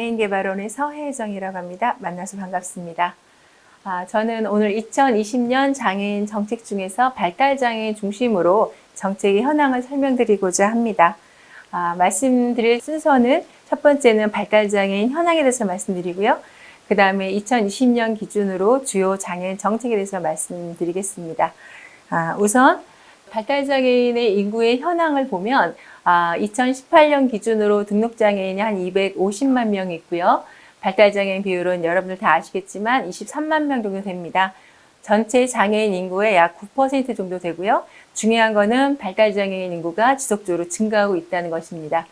장애인개발원의 서혜정이라고 합니다. 만나서 반갑습니다. 저는 오늘 2020년 장애인 정책 중에서 발달장애인 중심으로 정책의 현황을 설명드리고자 합니다. 말씀드릴 순서는 첫 번째는 발달장애인 현황에 대해서 말씀드리고요. 그 다음에 2020년 기준으로 주요 장애인 정책에 대해서 말씀드리겠습니다. 우선 발달장애인의 인구의 현황을 보면 2018년 기준으로 등록장애인이 한 250만 명 있고요. 발달장애인 비율은 여러분들 다 아시겠지만 23만 명 정도 됩니다. 전체 장애인 인구의 약 9% 정도 되고요. 중요한 거는 발달장애인 인구가 지속적으로 증가하고 있다는 것입니다.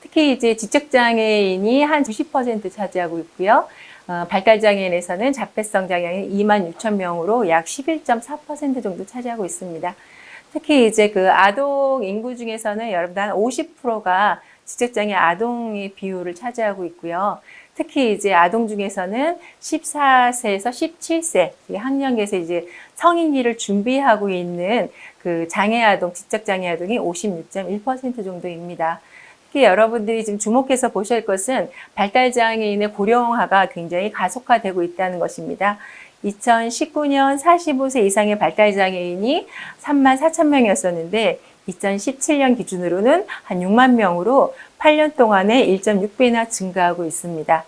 특히 이제 지적장애인이 한 90% 차지하고 있고요. 발달장애인에서는 자폐성 장애인 2만 6천 명으로 약 11.4% 정도 차지하고 있습니다. 특히 이제 그 아동 인구 중에서는 여러분들 한 50%가 지적장애 아동의 비율을 차지하고 있고요. 특히 이제 아동 중에서는 14세에서 17세 학령에서 이제 성인기를 준비하고 있는 그 장애 아동, 지적장애 아동이 56.1% 정도입니다. 특히 여러분들이 지금 주목해서 보실 것은 발달장애인의 고령화가 굉장히 가속화되고 있다는 것입니다. 2019년 45세 이상의 발달장애인이 3만 4천 명이었었는데 2017년 기준으로는 한 6만 명으로 8년 동안에 1.6배나 증가하고 있습니다.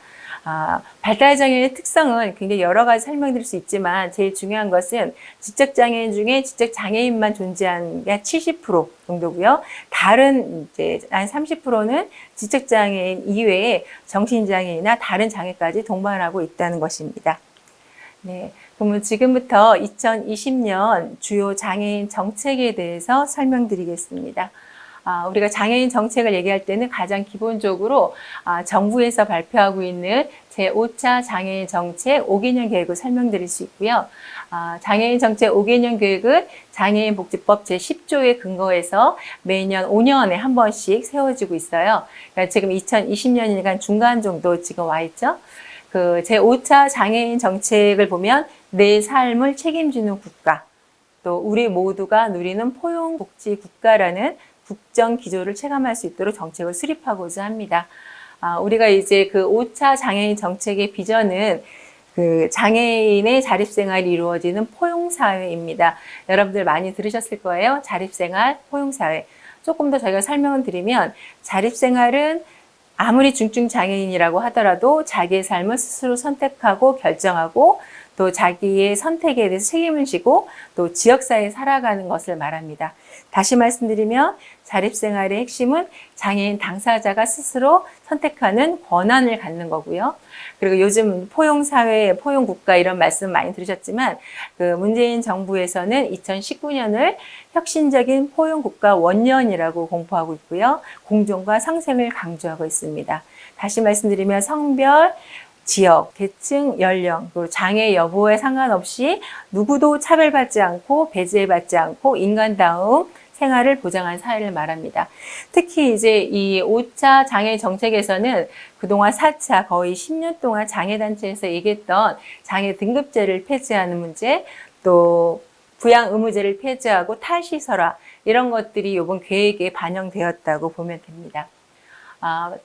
발달장애인의 특성은 굉장히 여러 가지 설명드릴 수 있지만 제일 중요한 것은 지적장애인 중에 지적장애인만 존재하는 게 70% 정도고요. 다른 이제 한 30%는 지적장애인 이외에 정신장애나 다른 장애까지 동반하고 있다는 것입니다. 네, 그러면 지금부터 2020년 주요 장애인 정책에 대해서 설명드리겠습니다. 우리가 장애인 정책을 얘기할 때는 가장 기본적으로 정부에서 발표하고 있는 제5차 장애인 정책 5개년 계획을 설명드릴 수 있고요. 장애인 정책 5개년 계획은 장애인 복지법 제10조에 근거해서 매년 5년에 한 번씩 세워지고 있어요. 그러니까 지금 2020년이니까 중간 정도 지금 와 있죠. 그 제5차 장애인 정책을 보면 내 삶을 책임지는 국가, 또 우리 모두가 누리는 포용복지 국가라는 국정 기조를 체감할 수 있도록 정책을 수립하고자 합니다. 우리가 이제 그 5차 장애인 정책의 비전은 그 장애인의 자립생활이 이루어지는 포용사회입니다. 여러분들 많이 들으셨을 거예요. 자립생활, 포용사회. 조금 더 저희가 설명을 드리면 자립생활은 아무리 중증 장애인이라고 하더라도 자기의 삶을 스스로 선택하고 결정하고 또 자기의 선택에 대해서 책임을 지고 또 지역사회에 살아가는 것을 말합니다. 다시 말씀드리면 자립생활의 핵심은 장애인 당사자가 스스로 선택하는 권한을 갖는 거고요. 그리고 요즘 포용사회, 포용국가 이런 말씀 많이 들으셨지만 그 문재인 정부에서는 2019년을 혁신적인 포용국가 원년이라고 공포하고 있고요. 공존과 상생을 강조하고 있습니다. 다시 말씀드리면 성별, 지역, 계층, 연령, 그리고 장애 여부에 상관없이 누구도 차별받지 않고 배제받지 않고 인간다움 생활을 보장한 사회를 말합니다. 특히 이제 이 5차 장애 정책에서는 그동안 4차 거의 10년 동안 장애단체에서 얘기했던 장애 등급제를 폐지하는 문제, 또 부양 의무제를 폐지하고 탈시설화 이런 것들이 이번 계획에 반영되었다고 보면 됩니다.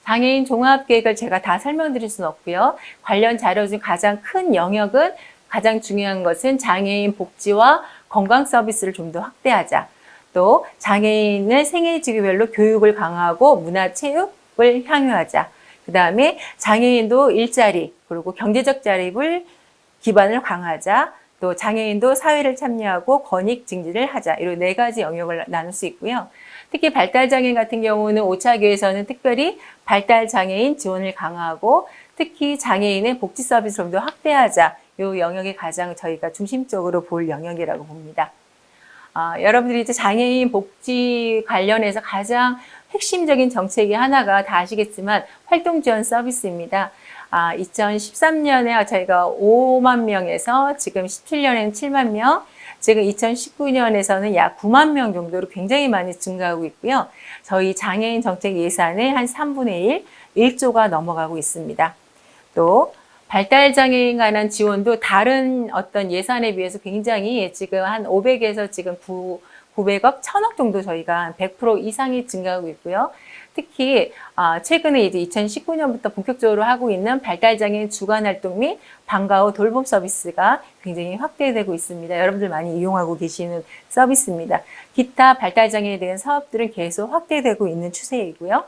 장애인 종합계획을 제가 다 설명드릴 수는 없고요. 관련 자료 중 가장 큰 영역은 가장 중요한 것은 장애인 복지와 건강 서비스를 좀 더 확대하자. 또 장애인의 생애주기별로 교육을 강화하고 문화체육을 향유하자. 그 다음에 장애인도 일자리 그리고 경제적 자립을 기반을 강화하자. 또 장애인도 사회를 참여하고 권익 증진을 하자. 이런 4가지 영역을 나눌 수 있고요. 특히 발달장애인 같은 경우는 5차 계획에서는 특별히 발달장애인 지원을 강화하고 특히 장애인의 복지 서비스를 좀 더 확대하자. 이 영역이 가장 저희가 중심적으로 볼 영역이라고 봅니다. 여러분들이 이제 장애인 복지 관련해서 가장 핵심적인 정책이 하나가 다 아시겠지만 활동 지원 서비스입니다. 2013년에 저희가 5만 명에서 지금 17년에는 7만 명, 지금 2019년에서는 약 9만 명 정도로 굉장히 많이 증가하고 있고요. 저희 장애인 정책 예산의 한 3분의 1, 1조가 넘어가고 있습니다. 또 발달장애인 관한 지원도 다른 어떤 예산에 비해서 굉장히 지금 한 500에서 지금 900억, 1000억 정도 저희가 100% 이상이 증가하고 있고요. 특히 최근에 이제 2019년부터 본격적으로 하고 있는 발달장애인 주간 활동 및 방과 후 돌봄 서비스가 굉장히 확대되고 있습니다. 여러분들 많이 이용하고 계시는 서비스입니다. 기타 발달장애에 대한 사업들은 계속 확대되고 있는 추세이고요.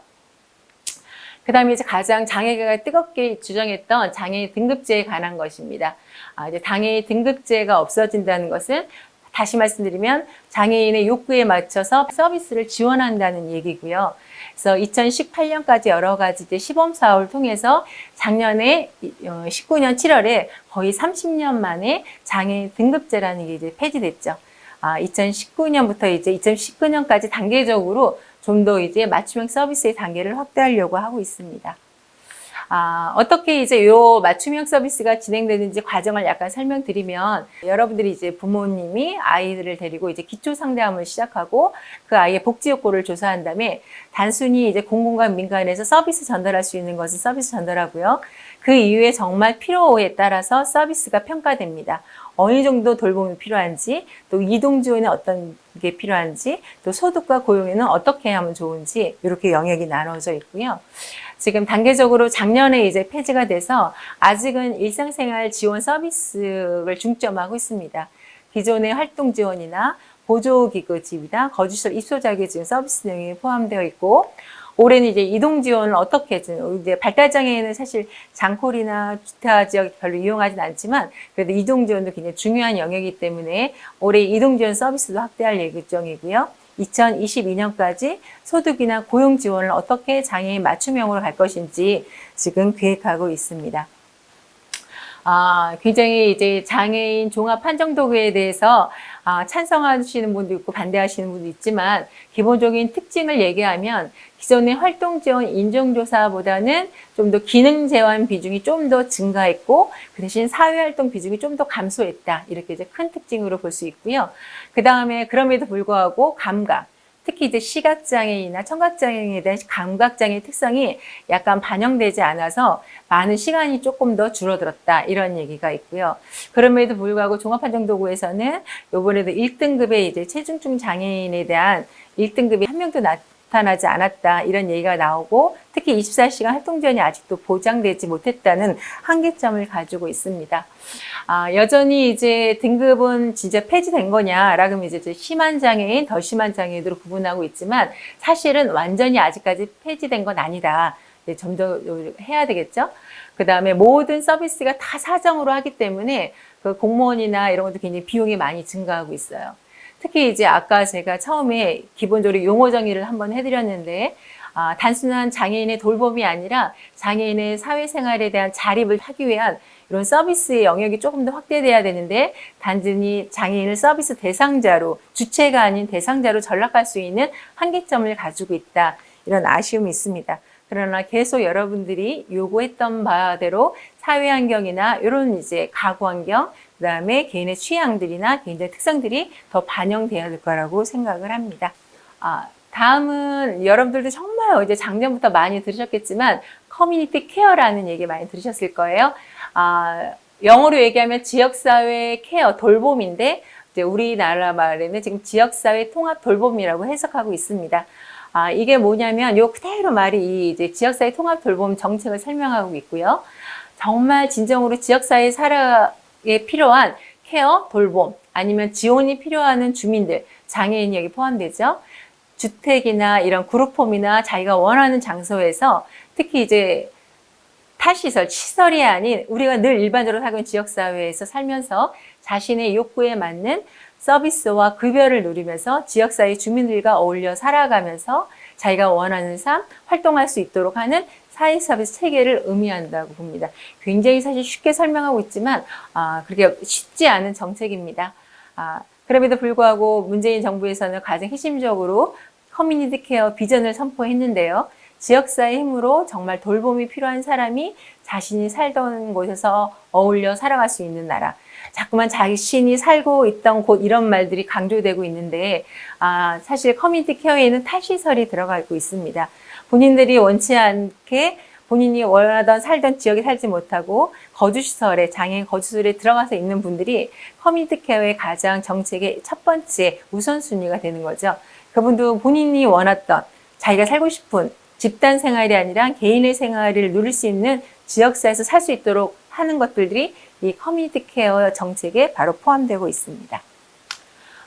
그 다음에 이제 가장 장애가 뜨겁게 주장했던 장애 등급제에 관한 것입니다. 이제 장애 등급제가 없어진다는 것은 다시 말씀드리면 장애인의 욕구에 맞춰서 서비스를 지원한다는 얘기고요. 그래서 2018년까지 여러 가지 이제 시범 사업을 통해서 작년에 19년 7월에 거의 30년 만에 장애인 등급제라는 게 이제 폐지됐죠. 2019년부터 이제 2019년까지 단계적으로 좀 더 이제 맞춤형 서비스의 단계를 확대하려고 하고 있습니다. 어떻게 이제 요 맞춤형 서비스가 진행되는지 과정을 약간 설명드리면, 여러분들이 이제 부모님이 아이들을 데리고 이제 기초 상담을 시작하고 그 아이의 복지 욕구를 조사한 다음에 단순히 이제 공공과 민간에서 서비스 전달할 수 있는 것은 서비스 전달하고요. 그 이후에 정말 필요에 따라서 서비스가 평가됩니다. 어느 정도 돌봄이 필요한지, 또 이동 지원에 어떤 게 필요한지, 또 소득과 고용에는 어떻게 하면 좋은지, 이렇게 영역이 나눠져 있고요. 지금 단계적으로 작년에 이제 폐지가 돼서 아직은 일상생활 지원 서비스를 중점하고 있습니다. 기존의 활동 지원이나 보조기구 지원이나 거주시설 입소 자격 지원 서비스 등이 포함되어 있고, 올해는 이제 이동 지원을 어떻게 이제 발달장애인은 사실 장콜이나 기타 지역 별로 이용하진 않지만 그래도 이동 지원도 굉장히 중요한 영역이기 때문에 올해 이동 지원 서비스도 확대할 예정이고요. 2022년까지 소득이나 고용 지원을 어떻게 장애인 맞춤형으로 갈 것인지 지금 계획하고 있습니다. 굉장히 이제 장애인 종합 판정도구에 대해서 찬성하시는 분도 있고 반대하시는 분도 있지만, 기본적인 특징을 얘기하면 기존의 활동 지원 인정조사보다는 좀 더 기능 재원 비중이 좀 더 증가했고, 그 대신 사회활동 비중이 좀 더 감소했다. 이렇게 이제 큰 특징으로 볼 수 있고요. 그 다음에 그럼에도 불구하고 감각, 특히 이제 시각장애인이나 청각장애인에 대한 감각장애 특성이 약간 반영되지 않아서 많은 시간이 조금 더 줄어들었다, 이런 얘기가 있고요. 그럼에도 불구하고 종합판정도구에서는 이번에도 1등급의 이제 체중증 장애인에 대한 1등급이 한 명도 나타나지 않았다, 이런 얘기가 나오고, 특히 24시간 활동 지원이 아직도 보장되지 못했다는 한계점을 가지고 있습니다. 여전히 이제 등급은 진짜 폐지된 거냐라고 하면 이제 심한 장애인, 더 심한 장애인으로 구분하고 있지만, 사실은 완전히 아직까지 폐지된 건 아니다. 좀 더 해야 되겠죠? 그 다음에 모든 서비스가 다 사정으로 하기 때문에 그 공무원이나 이런 것도 굉장히 비용이 많이 증가하고 있어요. 특히 이제 아까 제가 처음에 기본적으로 용어 정의를 한번 해드렸는데, 단순한 장애인의 돌봄이 아니라 장애인의 사회생활에 대한 자립을 하기 위한 이런 서비스의 영역이 조금 더 확대돼야 되는데, 단순히 장애인을 서비스 대상자로, 주체가 아닌 대상자로 전락할 수 있는 한계점을 가지고 있다, 이런 아쉬움이 있습니다. 그러나 계속 여러분들이 요구했던 바대로 사회 환경이나 이런 이제 가구 환경, 그 다음에 개인의 취향들이나 개인의 특성들이 더 반영되어야 될 거라고 생각을 합니다. 다음은 여러분들도 정말 이제 작년부터 많이 들으셨겠지만 커뮤니티 케어라는 얘기 많이 들으셨을 거예요. 영어로 얘기하면 지역사회 케어, 돌봄인데, 이제 우리나라 말에는 지금 지역사회 통합 돌봄이라고 해석하고 있습니다. 이게 뭐냐면 요 그대로 말이 이제 지역사회 통합 돌봄 정책을 설명하고 있고요. 정말 진정으로 지역사회 살아에 필요한 케어, 돌봄, 아니면 지원이 필요한 주민들, 장애인이 여기 포함되죠. 주택이나 이런 그룹홈이나 자기가 원하는 장소에서, 특히 이제 탈시설, 시설이 아닌 우리가 늘 일반적으로 살고 있는 지역사회에서 살면서 자신의 욕구에 맞는 서비스와 급여를 누리면서 지역사회 주민들과 어울려 살아가면서 자기가 원하는 삶, 활동할 수 있도록 하는 사회 서비스 체계를 의미한다고 봅니다. 굉장히 사실 쉽게 설명하고 있지만 그렇게 쉽지 않은 정책입니다. 그럼에도 불구하고 문재인 정부에서는 가장 핵심적으로 커뮤니티 케어 비전을 선포했는데요. 지역사회 힘으로 정말 돌봄이 필요한 사람이 자신이 살던 곳에서 어울려 살아갈 수 있는 나라. 자꾸만 자신이 살고 있던 곳, 이런 말들이 강조되고 있는데, 사실 커뮤니티 케어에는 탈시설이 들어가고 있습니다. 본인들이 원치 않게 본인이 원하던 살던 지역에 살지 못하고 거주시설에, 장애인 거주시설에 들어가서 있는 분들이 커뮤니티 케어의 가장 정책의 첫 번째 우선순위가 되는 거죠. 그분도 본인이 원했던, 자기가 살고 싶은 집단 생활이 아니라 개인의 생활을 누릴 수 있는 지역사회에서 살 수 있도록 하는 것들이 이 커뮤니티 케어 정책에 바로 포함되고 있습니다.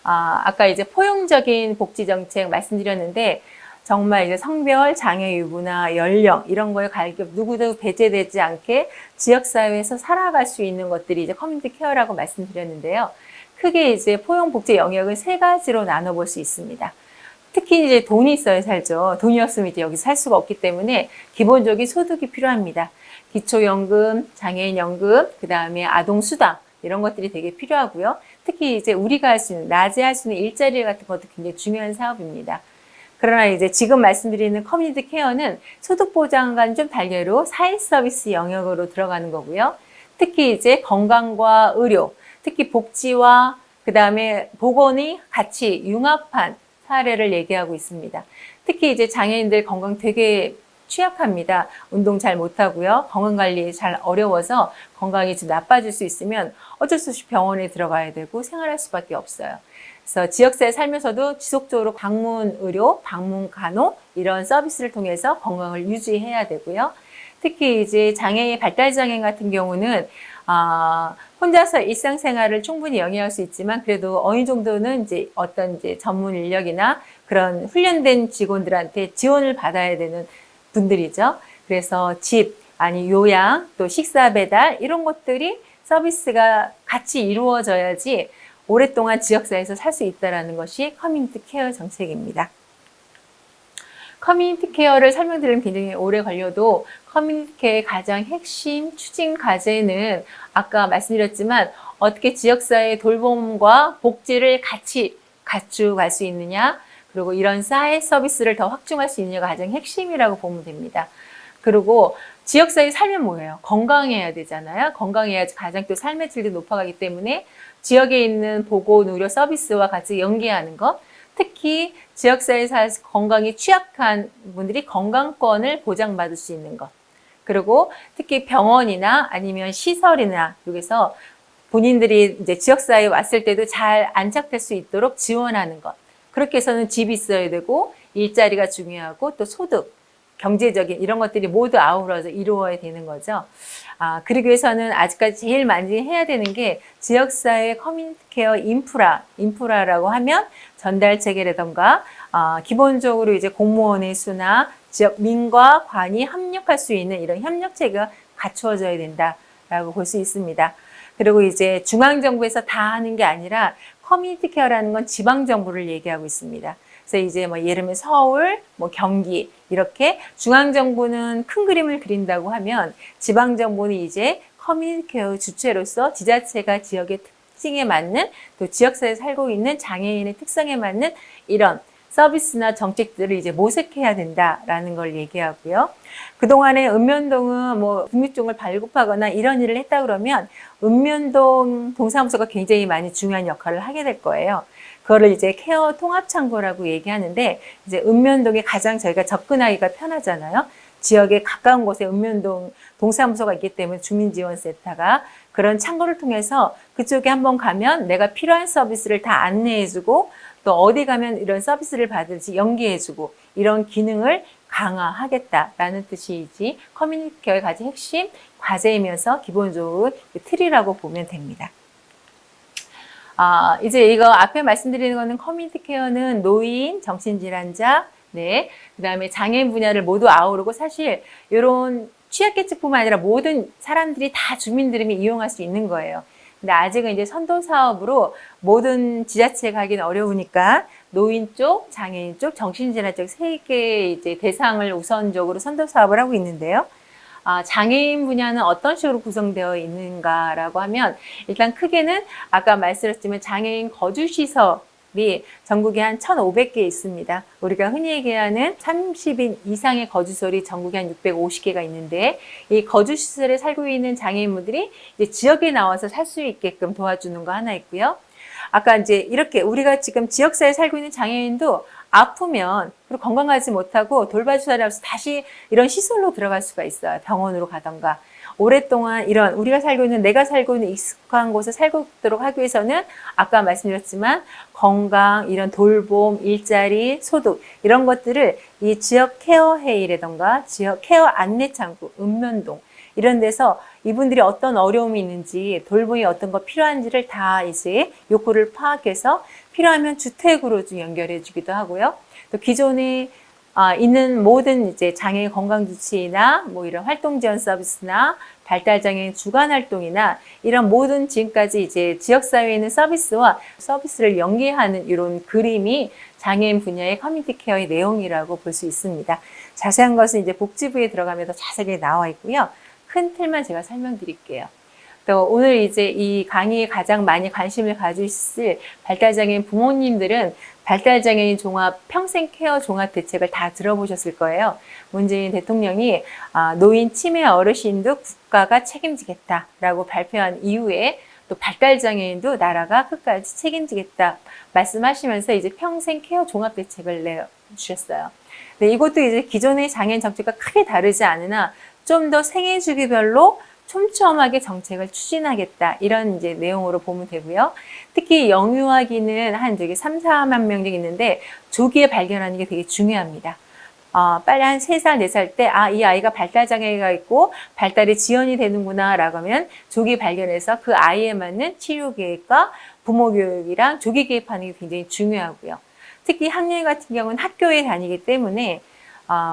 아까 이제 포용적인 복지 정책 말씀드렸는데 정말 이제 성별, 장애 유무나 연령 이런 거에 갈급 누구도 배제되지 않게 지역사회에서 살아갈 수 있는 것들이 이제 커뮤니티 케어라고 말씀드렸는데요. 크게 이제 포용 복지 영역을 세 가지로 나눠볼 수 있습니다. 특히 이제 돈이 있어야 살죠. 돈이 없으면 이제 여기 살 수가 없기 때문에 기본적인 소득이 필요합니다. 기초연금, 장애인연금, 그 다음에 아동수당 이런 것들이 되게 필요하고요. 특히 이제 우리가 할 수 있는, 낮에 할 수 있는 일자리 같은 것도 굉장히 중요한 사업입니다. 그러나 이제 지금 말씀드리는 커뮤니티 케어는 소득 보장과는 좀 달리로 사회 서비스 영역으로 들어가는 거고요. 특히 이제 건강과 의료, 특히 복지와 그 다음에 보건이 같이 융합한 사례를 얘기하고 있습니다. 특히 이제 장애인들 건강 되게 취약합니다. 운동 잘 못하고요. 건강관리 잘 어려워서 건강이 좀 나빠질 수 있으면 어쩔 수 없이 병원에 들어가야 되고 생활할 수밖에 없어요. 그래서 지역사회에 살면서도 지속적으로 방문 의료, 방문 간호 이런 서비스를 통해서 건강을 유지해야 되고요. 특히 이제 장애인, 발달장애인 같은 경우는 혼자서 일상생활을 충분히 영위할 수 있지만 그래도 어느 정도는 이제 어떤 이제 전문 인력이나 그런 훈련된 직원들한테 지원을 받아야 되는 분들이죠. 그래서 집, 아니 요양, 또 식사 배달 이런 것들이 서비스가 같이 이루어져야지 오랫동안 지역사회에서 살 수 있다는 것이 커뮤니티 케어 정책입니다. 커뮤니티 케어를 설명드리면 굉장히 오래 걸려도 커뮤니티 케어의 가장 핵심 추진 과제는 아까 말씀드렸지만 어떻게 지역사회의 돌봄과 복지를 같이 갖추갈 수 있느냐, 그리고 이런 사회 서비스를 더 확충할 수 있느냐가 가장 핵심이라고 보면 됩니다. 그리고 지역사회에 살면 뭐예요? 건강해야 되잖아야. 건강해야지 가장 또 삶의 질도 높아가기 때문에 지역에 있는 보건, 의료 서비스와 같이 연계하는 것, 특히 지역사회에서 건강이 취약한 분들이 건강권을 보장받을 수 있는 것, 그리고 특히 병원이나 아니면 시설이나 여기서 본인들이 이제 지역사회에 왔을 때도 잘 안착될 수 있도록 지원하는 것. 그렇게 해서는 집이 있어야 되고 일자리가 중요하고 또 소득, 경제적인 이런 것들이 모두 아우러져 이루어야 되는 거죠. 그러기 위해서는 아직까지 제일 많이 해야 되는 게 지역사회 커뮤니티 케어 인프라라고 하면 전달 체계라던가 기본적으로 이제 공무원의 수나 지역 민과 관이 협력할 수 있는 이런 협력 체계가 갖추어져야 된다라고 볼 수 있습니다. 그리고 이제 중앙정부에서 다 하는 게 아니라 커뮤니티 케어라는 건 지방정부를 얘기하고 있습니다. 그래서 이제 뭐 예를 들면 서울, 뭐 경기 이렇게 중앙정부는 큰 그림을 그린다고 하면 지방정부는 이제 커뮤니티 케어 주체로서 지자체가 지역의 특징에 맞는 또 지역사회에 살고 있는 장애인의 특성에 맞는 이런 서비스나 정책들을 이제 모색해야 된다라는 걸 얘기하고요. 그동안에 읍면동은 뭐 국립종을 발급하거나 이런 일을 했다 그러면 읍면동 동사무소가 굉장히 많이 중요한 역할을 하게 될 거예요. 그거를 이제 케어 통합창구라고 얘기하는데 이제 읍면동에 가장 저희가 접근하기가 편하잖아요. 지역에 가까운 곳에 읍면동 동사무소가 있기 때문에 주민지원센터가 그런 창구를 통해서 그쪽에 한번 가면 내가 필요한 서비스를 다 안내해주고 또 어디 가면 이런 서비스를 받을지 연계해주고 이런 기능을 강화하겠다라는 뜻이지 커뮤니티 케어의 가장 핵심 과제이면서 기본적으로 틀이라고 보면 됩니다. 이제 이거 앞에 말씀드리는 거는 커뮤니티 케어는 노인, 정신질환자, 그 다음에 장애인 분야를 모두 아우르고 사실 이런 취약계층뿐만 아니라 모든 사람들이 다 주민들이 이용할 수 있는 거예요. 근데 아직은 이제 선도 사업으로 모든 지자체가 하기는 어려우니까 노인 쪽, 장애인 쪽, 정신질환 쪽 세 개의 이제 대상을 우선적으로 선도 사업을 하고 있는데요. 장애인 분야는 어떤 식으로 구성되어 있는가라고 하면 일단 크게는 아까 말씀드렸지만 장애인 거주시설이 전국에 한 1,500개 있습니다. 우리가 흔히 얘기하는 30인 이상의 거주시설이 전국에 한 650개가 있는데 이 거주시설에 살고 있는 장애인분들이 이제 지역에 나와서 살 수 있게끔 도와주는 거 하나 있고요. 아까 이제 이렇게 우리가 지금 지역사회에 살고 있는 장애인도 아프면 그리고 건강하지 못하고 돌봐주사를 하면서 다시 이런 시설로 들어갈 수가 있어요. 병원으로 가던가 오랫동안 이런 우리가 살고 있는 내가 살고 있는 익숙한 곳에 살고 있도록 하기 위해서는 아까 말씀드렸지만 건강, 이런 돌봄, 일자리, 소득 이런 것들을 이 지역 케어회의라던가 지역 케어 안내창구, 읍면동 이런 데서 이분들이 어떤 어려움이 있는지 돌봄이 어떤 거 필요한지를 다 이제 욕구를 파악해서 필요하면 주택으로 좀 연결해 주기도 하고요. 또 기존에 있는 모든 이제 장애인 건강주치의나 뭐 이런 활동 지원 서비스나 발달장애인 주간 활동이나 이런 모든 지금까지 이제 지역사회에 있는 서비스와 서비스를 연계하는 이런 그림이 장애인 분야의 커뮤니티 케어의 내용이라고 볼 수 있습니다. 자세한 것은 이제 복지부에 들어가면 더 자세하게 나와 있고요. 큰 틀만 제가 설명드릴게요. 또 오늘 이제 이 강의에 가장 많이 관심을 가지실 발달장애인 부모님들은 발달장애인 종합 평생 케어 종합 대책을 다 들어보셨을 거예요. 문재인 대통령이 노인 치매 어르신도 국가가 책임지겠다라고 발표한 이후에 또 발달장애인도 나라가 끝까지 책임지겠다 말씀하시면서 이제 평생 케어 종합 대책을 내주셨어요. 네, 이것도 이제 기존의 장애인 정책과 크게 다르지 않으나 좀 더 생애 주기별로 촘촘하게 정책을 추진하겠다 이런 이제 내용으로 보면 되고요. 특히 영유아기는 한 되게 3, 4만 명 정도 있는데 조기에 발견하는 게 되게 중요합니다. 빨리 한 3살, 4살 때 이 아이가 발달장애가 있고 발달이 지연이 되는구나 라고 하면 조기 발견해서 그 아이에 맞는 치료 계획과 부모 교육이랑 조기 개입하는 게 굉장히 중요하고요. 특히 학년 같은 경우는 학교에 다니기 때문에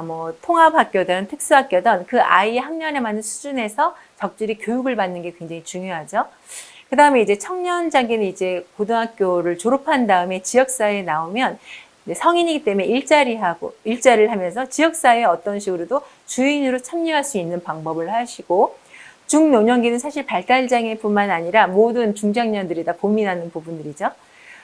뭐 통합학교든 특수학교든 그 아이의 학년에 맞는 수준에서 적절히 교육을 받는 게 굉장히 중요하죠. 그 다음에 이제 청년장애는 이제 고등학교를 졸업한 다음에 지역사회에 나오면 성인이기 때문에 일자리를 하면서 지역사회에 어떤 식으로도 주인으로 참여할 수 있는 방법을 하시고, 중노년기는 사실 발달장애뿐만 아니라 모든 중장년들이 다 고민하는 부분들이죠.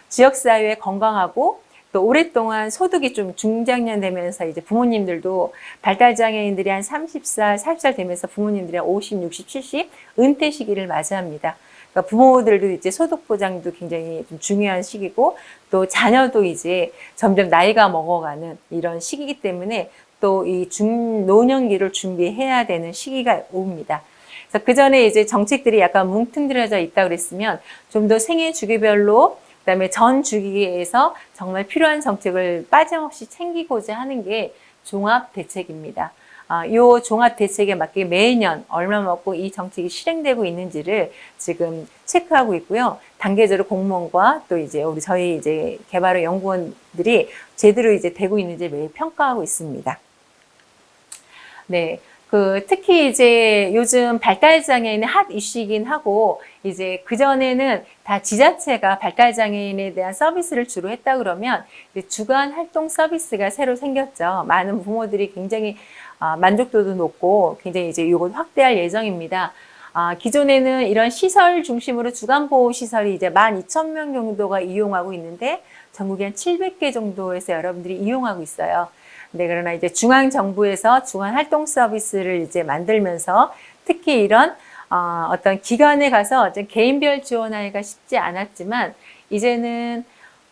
지역사회에 건강하고 또 오랫동안 소득이 좀 중장년 되면서 이제 부모님들도 발달장애인들이 한 30살, 40살 되면서 부모님들이 50, 60, 70 은퇴 시기를 맞이합니다. 그러니까 부모들도 이제 소득 보장도 굉장히 좀 중요한 시기고 또 자녀도 이제 점점 나이가 먹어가는 이런 시기이기 때문에 또 이 중노년기를 준비해야 되는 시기가 옵니다. 그래서 그 전에 이제 정책들이 약간 뭉뚱그려져 있다 그랬으면 좀 더 생애 주기별로 그다음에 전 주기에서 정말 필요한 정책을 빠짐없이 챙기고자 하는 게 종합 대책입니다. 이 종합 대책에 맞게 매년 얼마 먹고 이 정책이 실행되고 있는지를 지금 체크하고 있고요. 단계적으로 공무원과 또 이제 저희 이제 개발의 연구원들이 제대로 이제 되고 있는지 매일 평가하고 있습니다. 네. 특히 이제 요즘 발달장애인의 핫 이슈이긴 하고, 이제 그전에는 다 지자체가 발달장애인에 대한 서비스를 주로 했다 그러면, 주간 활동 서비스가 새로 생겼죠. 많은 부모들이 굉장히 만족도도 높고, 굉장히 이제 이걸 확대할 예정입니다. 기존에는 이런 시설 중심으로 주간보호시설이 이제 12,000명 정도가 이용하고 있는데, 전국에 한 700개 정도에서 여러분들이 이용하고 있어요. 네, 그러나 이제 중앙정부에서 중앙 활동 서비스를 이제 만들면서 특히 이런 어떤 기관에 가서 개인별 지원하기가 쉽지 않았지만 이제는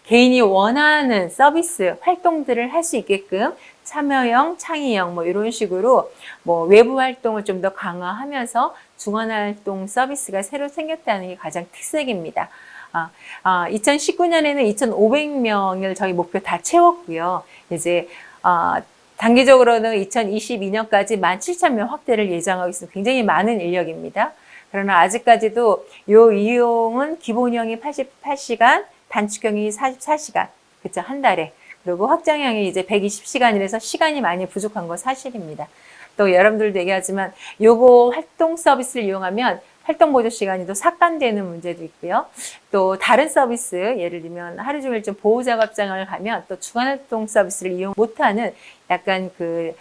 개인이 원하는 서비스 활동들을 할 수 있게끔 참여형, 창의형 뭐 이런 식으로 뭐 외부 활동을 좀 더 강화하면서 중간 활동 서비스가 새로 생겼다는 게 가장 특색입니다. 2019년에는 2,500명을 저희 목표 다 채웠고요. 이제 단기적으로는 2022년까지 17,000명 확대를 예정하고 있습니다. 굉장히 많은 인력입니다. 그러나 아직까지도 이 이용은 기본형이 88시간, 단축형이 44시간, 그쵸, 한 달에. 그리고 확장형이 이제 120시간이라서 시간이 많이 부족한 건 사실입니다. 또 여러분들도 얘기하지만 요거 활동 서비스를 이용하면 활동 보조 시간이 또 삭감되는 문제도 있고요. 또 다른 서비스, 예를 들면 하루 종일 좀 보호 작업장을 가면 또 주간 활동 서비스를 이용 못하는 약간 그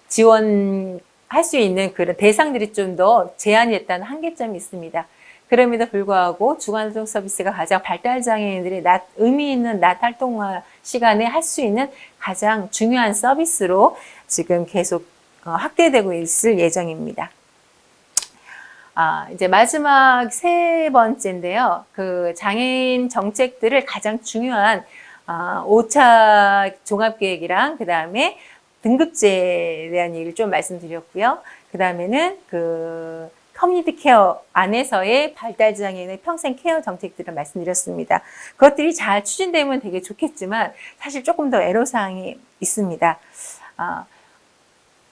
지원할 수 있는 그런 대상들이 좀 더 제한이 됐다는 한계점이 있습니다. 그럼에도 불구하고 주간 활동 서비스가 가장 발달장애인들이 의미 있는 낮 활동 시간에 할 수 있는 가장 중요한 서비스로 지금 계속 확대되고 있을 예정입니다. 이제 마지막 3번째인데요. 그 장애인 정책들을 가장 중요한 5차 종합계획이랑 그 다음에 등급제에 대한 얘기를 좀 말씀드렸고요. 그 다음에는 그 커뮤니티 케어 안에서의 발달장애인의 평생 케어 정책들을 말씀드렸습니다. 그것들이 잘 추진되면 되게 좋겠지만 사실 조금 더 애로사항이 있습니다.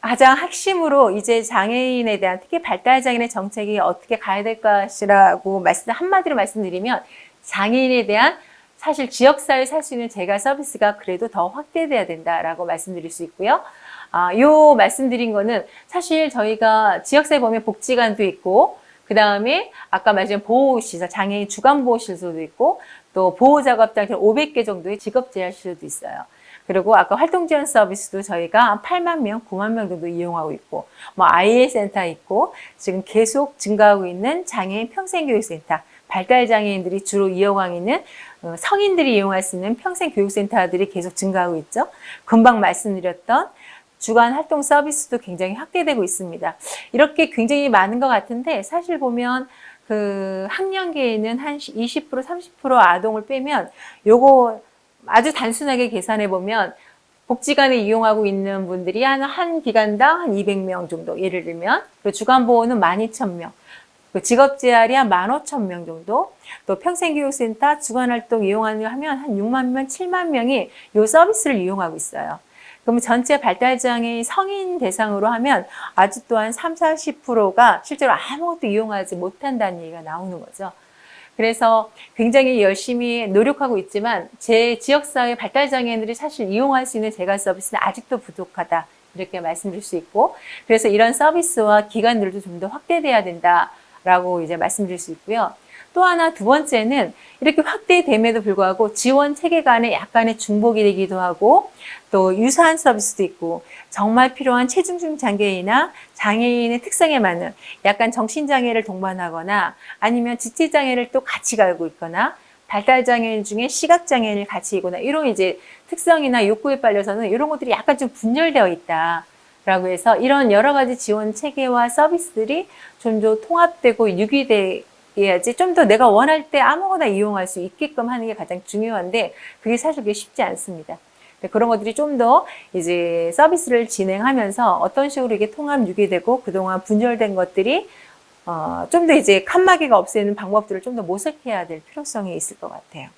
가장 핵심으로 이제 장애인에 대한 특히 발달장애인의 정책이 어떻게 가야 될 것이라고 한마디로 말씀드리면 장애인에 대한 사실 지역사회에 살 수 있는 재가 서비스가 그래도 더 확대돼야 된다라고 말씀드릴 수 있고요. 요 말씀드린 거는 사실 저희가 지역사회 보면 복지관도 있고 그 다음에 아까 말씀드린 보호시설, 장애인 주간보호시설도 있고 또 보호작업장 500개 정도의 직업재활시설도 있어요. 그리고 아까 활동지원 서비스도 저희가 한 8만 명, 9만 명 정도 이용하고 있고 뭐 IL 센터 있고 지금 계속 증가하고 있는 장애인 평생교육센터, 발달장애인들이 주로 이용하고 있는 성인들이 이용할 수 있는 평생교육센터들이 계속 증가하고 있죠. 금방 말씀드렸던 주간 활동 서비스도 굉장히 확대되고 있습니다. 이렇게 굉장히 많은 것 같은데 사실 보면 그 학령기에는 한 20%, 30% 아동을 빼면 요거 아주 단순하게 계산해 보면 복지관에 이용하고 있는 분들이 한 기간당 한 200명 정도 예를 들면 그리고 주간보호는 12,000명 직업재활이 한 15,000명 정도, 또 평생교육센터 주간활동 이용하면 한 6만 명, 7만 명이 이 서비스를 이용하고 있어요. 그러면 전체 발달장애인 성인 대상으로 하면 아직도 한 30, 40%가 실제로 아무것도 이용하지 못한다는 얘기가 나오는 거죠. 그래서 굉장히 열심히 노력하고 있지만 제 지역사회 발달장애인들이 사실 이용할 수 있는 재가 서비스는 아직도 부족하다. 이렇게 말씀드릴 수 있고, 그래서 이런 서비스와 기관들도 좀 더 확대돼야 된다라고 이제 말씀드릴 수 있고요. 또 하나 두 번째는 이렇게 확대됨에도 불구하고 지원 체계 간에 약간의 중복이 되기도 하고 또 유사한 서비스도 있고 정말 필요한 체중증 장애인이나 장애인의 특성에 맞는 약간 정신장애를 동반하거나 아니면 지체장애를 또 같이 가지고 있거나 발달장애인 중에 시각장애인을 같이 있거나 이런 이제 특성이나 욕구에 빨려서는 이런 것들이 약간 좀 분열되어 있다라고 해서 이런 여러 가지 지원 체계와 서비스들이 좀 더 통합되고 유기돼야지 좀 더 내가 원할 때 아무거나 이용할 수 있게끔 하는 게 가장 중요한데 그게 사실 그게 쉽지 않습니다. 그런 것들이 좀 더 이제 서비스를 진행하면서 어떤 식으로 이게 통합 유기되고 그동안 분열된 것들이 좀 더 이제 칸막이가 없애는 방법들을 좀 더 모색해야 될 필요성이 있을 것 같아요.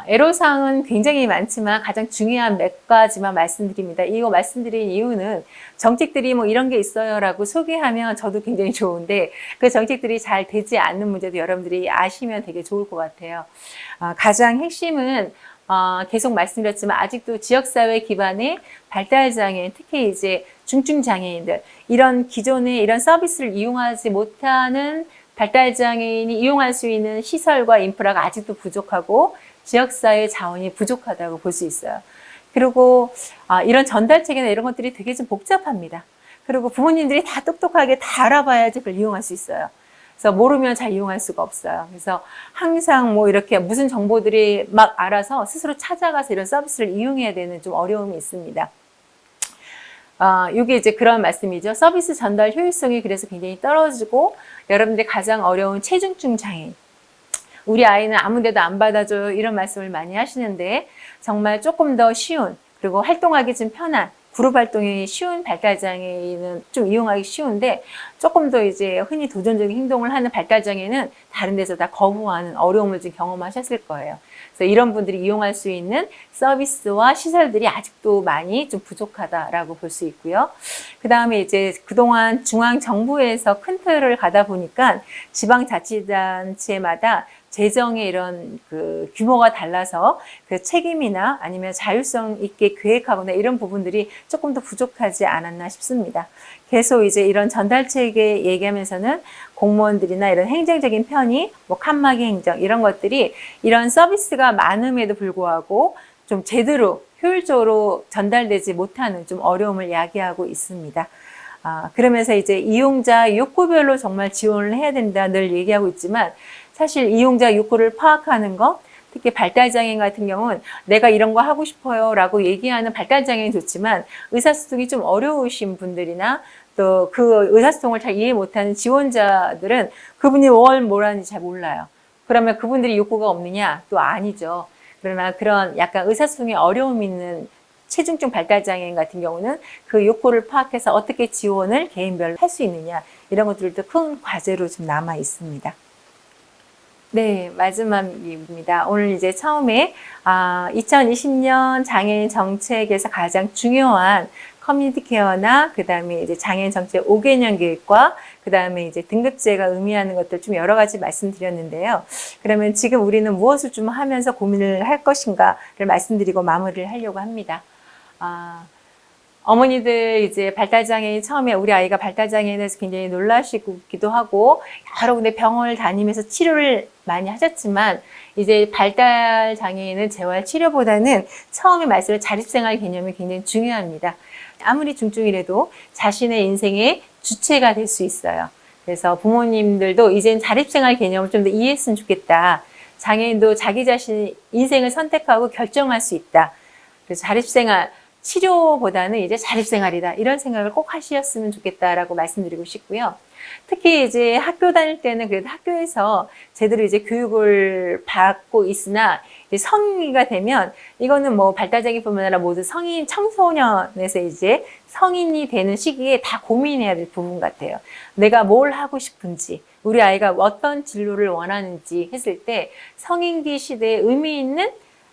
애로사항은 굉장히 많지만 가장 중요한 몇 가지만 말씀드립니다. 이거 말씀드린 이유는 정책들이 뭐 이런 게 있어요 라고 소개하면 저도 굉장히 좋은데 그 정책들이 잘 되지 않는 문제도 여러분들이 아시면 되게 좋을 것 같아요. 가장 핵심은 계속 말씀드렸지만 아직도 지역사회 기반의 발달장애인, 특히 이제 중증장애인들, 이런 기존의 이런 서비스를 이용하지 못하는 발달장애인이 이용할 수 있는 시설과 인프라가 아직도 부족하고 지역사회 자원이 부족하다고 볼 수 있어요. 그리고 이런 전달책이나 이런 것들이 되게 좀 복잡합니다. 그리고 부모님들이 다 똑똑하게 다 알아봐야지 그걸 이용할 수 있어요. 그래서 모르면 잘 이용할 수가 없어요. 그래서 항상 뭐 이렇게 무슨 정보들이 막 알아서 스스로 찾아가서 이런 서비스를 이용해야 되는 좀 어려움이 있습니다. 이게 이제 그런 말씀이죠. 서비스 전달 효율성이 그래서 굉장히 떨어지고 여러분들이 가장 어려운 체중증 장애인. 우리 아이는 아무 데도 안 받아줘요. 이런 말씀을 많이 하시는데 정말 조금 더 쉬운 그리고 활동하기 좀 편한 그룹 활동이 쉬운 발달장애인은 좀 이용하기 쉬운데 조금 더 이제 흔히 도전적인 행동을 하는 발달장애인은 다른 데서 다 거부하는 어려움을 좀 경험하셨을 거예요. 그래서 이런 분들이 이용할 수 있는 서비스와 시설들이 아직도 많이 좀 부족하다라고 볼 수 있고요. 그 다음에 이제 그동안 중앙정부에서 큰 틀을 가다 보니까 지방자치단체마다 재정의 이런 그 규모가 달라서 그 책임이나 아니면 자율성 있게 계획하거나 이런 부분들이 조금 더 부족하지 않았나 싶습니다. 계속 이제 이런 전달체계 얘기하면서는 공무원들이나 이런 행정적인 편의, 뭐 칸막이 행정 이런 것들이 이런 서비스가 많음에도 불구하고 좀 제대로 효율적으로 전달되지 못하는 좀 어려움을 야기하고 있습니다. 그러면서 이제 이용자 욕구별로 정말 지원을 해야 된다 늘 얘기하고 있지만 사실 이용자 욕구를 파악하는 것, 특히 발달장애인 같은 경우는 내가 이런 거 하고 싶어요 라고 얘기하는 발달장애인이 좋지만 의사소통이 좀 어려우신 분들이나 또 그 의사소통을 잘 이해 못하는 지원자들은 그분이 뭘 하는지 잘 몰라요. 그러면 그분들이 욕구가 없느냐? 또 아니죠. 그러나 그런 약간 의사소통에 어려움 있는 체중증 발달장애인 같은 경우는 그 욕구를 파악해서 어떻게 지원을 개인별로 할 수 있느냐 이런 것들도 큰 과제로 좀 남아 있습니다. 네, 마지막입니다. 오늘 이제 처음에 2020년 장애인 정책에서 가장 중요한 커뮤니티 케어나 그다음에 이제 장애인 정책 5개년 계획과 그다음에 이제 등급제가 의미하는 것들 좀 여러 가지 말씀드렸는데요. 그러면 지금 우리는 무엇을 좀 하면서 고민을 할 것인가를 말씀드리고 마무리를 하려고 합니다. 어머니들 이제 발달장애인 처음에 우리 아이가 발달장애인에서 굉장히 놀라시기도 하고 여러 군데 병원을 다니면서 치료를 많이 하셨지만 이제 발달장애인은 재활 치료보다는 처음에 말씀을 자립생활 개념이 굉장히 중요합니다. 아무리 중증이라도 자신의 인생의 주체가 될 수 있어요. 그래서 부모님들도 이젠 자립생활 개념을 좀 더 이해했으면 좋겠다. 장애인도 자기 자신 인생을 선택하고 결정할 수 있다. 그래서 자립생활 치료보다는 이제 자립생활이다. 이런 생각을 꼭 하셨으면 좋겠다라고 말씀드리고 싶고요. 특히 이제 학교 다닐 때는 그래도 학교에서 제대로 이제 교육을 받고 있으나 이제 성인이가 되면 이거는 뭐 발달장애뿐만 아니라 모두 성인 청소년에서 이제 성인이 되는 시기에 다 고민해야 될 부분 같아요. 내가 뭘 하고 싶은지, 우리 아이가 어떤 진로를 원하는지 했을 때 성인기 시대에 의미 있는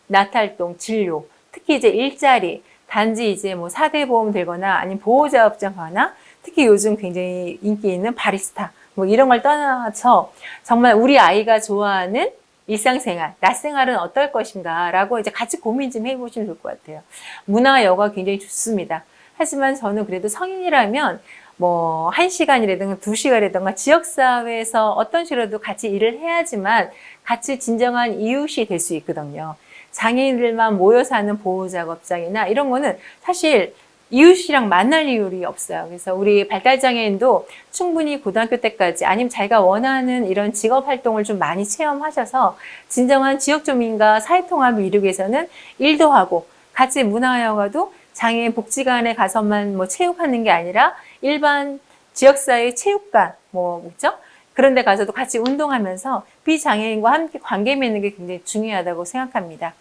나탈동, 진로, 특히 이제 일자리, 단지 이제 뭐 4대 보험 들거나 아니면 보호자업장 가나 특히 요즘 굉장히 인기 있는 바리스타 뭐 이런 걸 떠나서 정말 우리 아이가 좋아하는 일상생활, 낮생활은 어떨 것인가 라고 이제 같이 고민 좀 해보시면 좋을 것 같아요. 문화여가 굉장히 좋습니다. 하지만 저는 그래도 성인이라면 뭐 1시간이라든가 2시간이라든가 지역사회에서 어떤 식으로도 같이 일을 해야지만 같이 진정한 이웃이 될 수 있거든요. 장애인들만 모여 사는 보호작업장이나 이런 거는 사실 이웃이랑 만날 이유이 없어요. 그래서 우리 발달장애인도 충분히 고등학교 때까지 아니면 자기가 원하는 이런 직업 활동을 좀 많이 체험하셔서 진정한 지역주민과 사회통합을 이루기 위해서는 일도 하고 같이 문화여가도 장애인 복지관에 가서만 뭐 체육하는 게 아니라 일반 지역사회 체육관 뭐죠? 그런 데 가서도 같이 운동하면서 비장애인과 함께 관계 맺는 게 굉장히 중요하다고 생각합니다.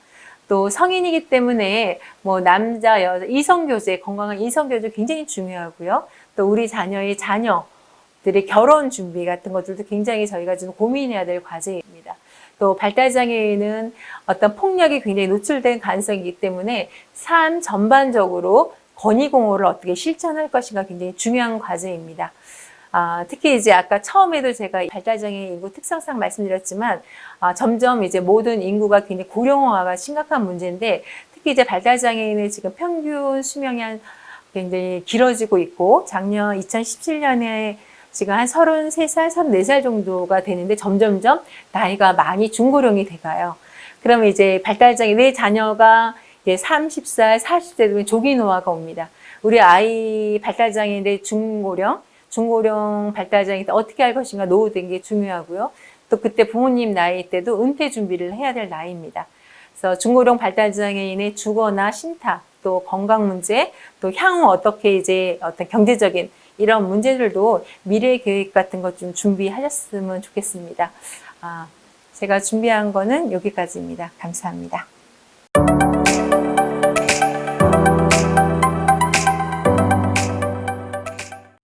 또 성인이기 때문에 뭐 남자, 여자, 이성교제, 건강한 이성교제 굉장히 중요하고요. 또 우리 자녀의 자녀들의 결혼 준비 같은 것들도 굉장히 저희가 좀 고민해야 될 과제입니다. 또 발달장애인은 어떤 폭력이 굉장히 노출된 가능성이기 때문에 삶 전반적으로 권위공호를 어떻게 실천할 것인가 굉장히 중요한 과제입니다. 특히 이제 아까 처음에도 제가 발달장애인 인구 특성상 말씀드렸지만 점점 이제 모든 인구가 굉장히 고령화가 심각한 문제인데 특히 이제 발달장애인의 지금 평균 수명이 굉장히 길어지고 있고 작년 2017년에 지금 한 33살, 34살 정도가 되는데 점점점 나이가 많이 중고령이 돼가요. 그러면 이제 발달장애 내 자녀가 이제 30살, 40대 되면 조기 노화가 옵니다. 우리 아이 발달장애인의 중고령 발달장애 때 어떻게 할 것인가 노후된 게 중요하고요. 또 그때 부모님 나이 때도 은퇴 준비를 해야 될 나이입니다. 그래서 중고령 발달장애인의 주거나 신탁, 또 건강 문제, 또 향후 어떻게 이제 어떤 경제적인 이런 문제들도 미래 계획 같은 것 좀 준비하셨으면 좋겠습니다. 제가 준비한 거는 여기까지입니다. 감사합니다.